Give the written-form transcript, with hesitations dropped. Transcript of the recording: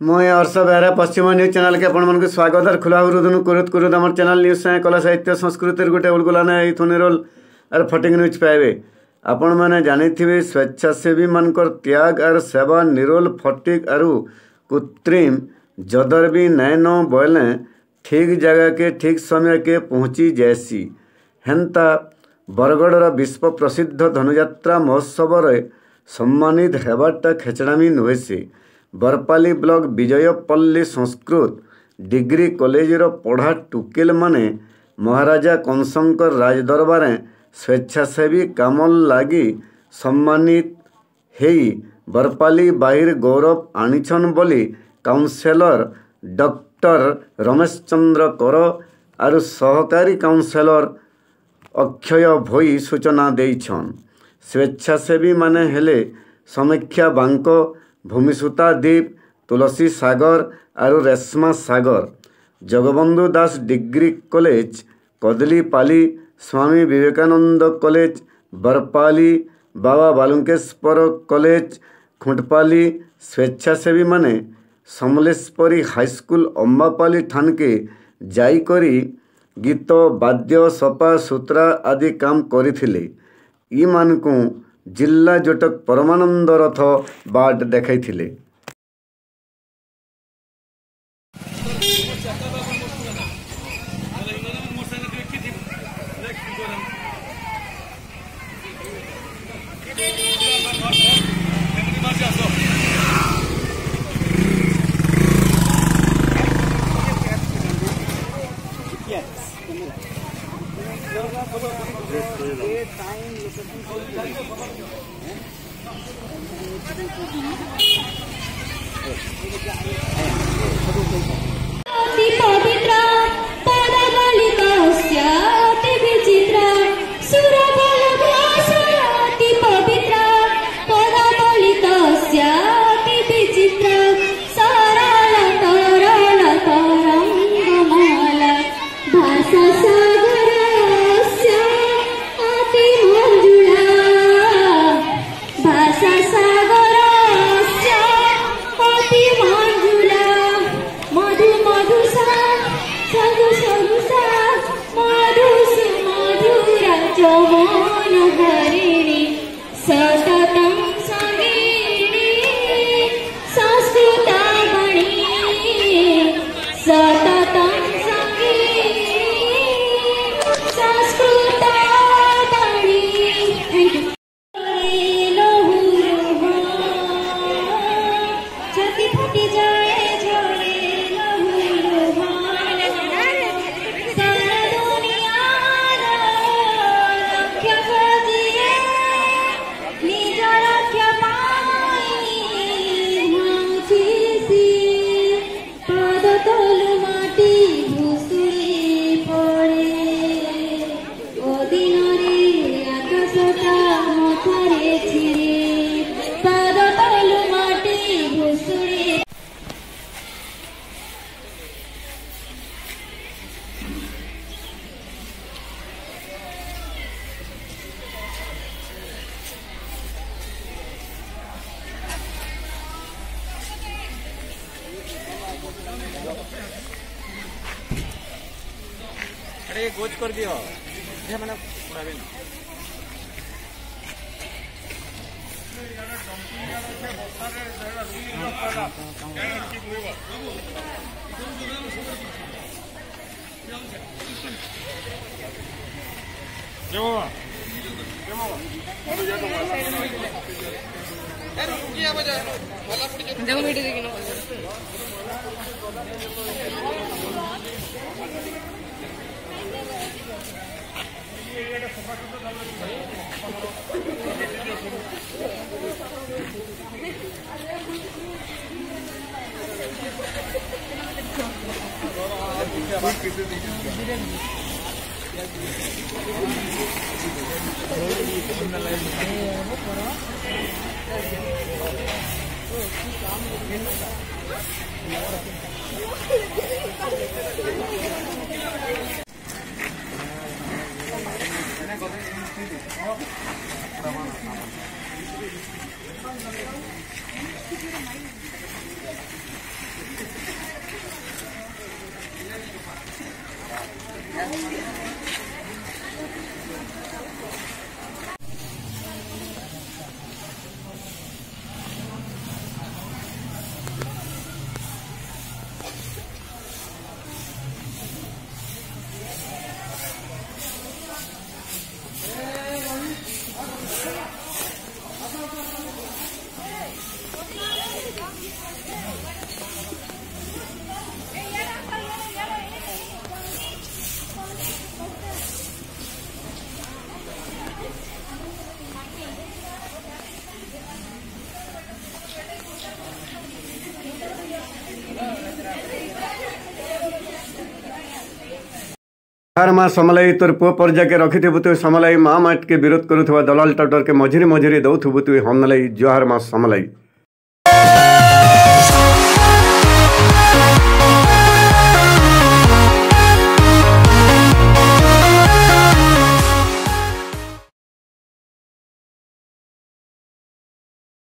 मुझे हर्ष बेहरा पश्चिम news channel के आपण स्वागत और खुला हृदय कुरुत कुरुत आम चैनल न्यूज से कला साहित्य संस्कृति गोटे उलगुलाना थुनिरोल और फटिंग न्यूज पाइबे। आपण मैंने जानी स्वेच्छासेवी मानकर त्याग और सेवा निरोल फटिक और कृत्रिम जदर भी नैन बोले ठीक जगह के ठीक समय के पहुँची जैसी हेन्ता बरगढ़ विश्व प्रसिद्ध धनुयात्रा महोत्सव सम्मानित हेबाटा खेचड़ामी नुहे से Barpali block Vijaypalli Sanskrit degree college पढ़ा टुकेल माने महाराजा कंसंकर राजदरबार स्वेच्छासेवी कामल लगी सम्मानित हेई बरपाली बाहिर गौरव आनिछन बोली काउंसेलर डॉक्टर रमेश चंद्र कर और सहकारी काउंसेलर अक्षय भोई सूचना देइछन। स्वेच्छासेवी माने हेले समीक्षा बांक भूमिसूता द्वीप तुलसी सागर और रेशमा सागर जगबंधु दास degree college कदलीपाली Swami Vivekananda college Barpali बाबा बालुकेश्वर कॉलेज खुंटपाली स्वेच्छासेवी माने समलेश्वरी हाईस्कूल अम्बापाली ठान के जाई करी गीत वाद्य सपा सूत्रा आदि काम करथिले। ई मानकु जिला जोटक परमानंद रथ बाट देखाइथिले। अरे गोच कर दियो जे माने पुराबे ना देखो वीडियो देखिनो हर माँ समलाई तोर पुओ पर्जा के रखिथबु तु समलाई माँ माट के विरोध करुवा दलाल टटर के मझिरे मझिरे दौथबु तु हम नलाई जोहार माँ समलाई।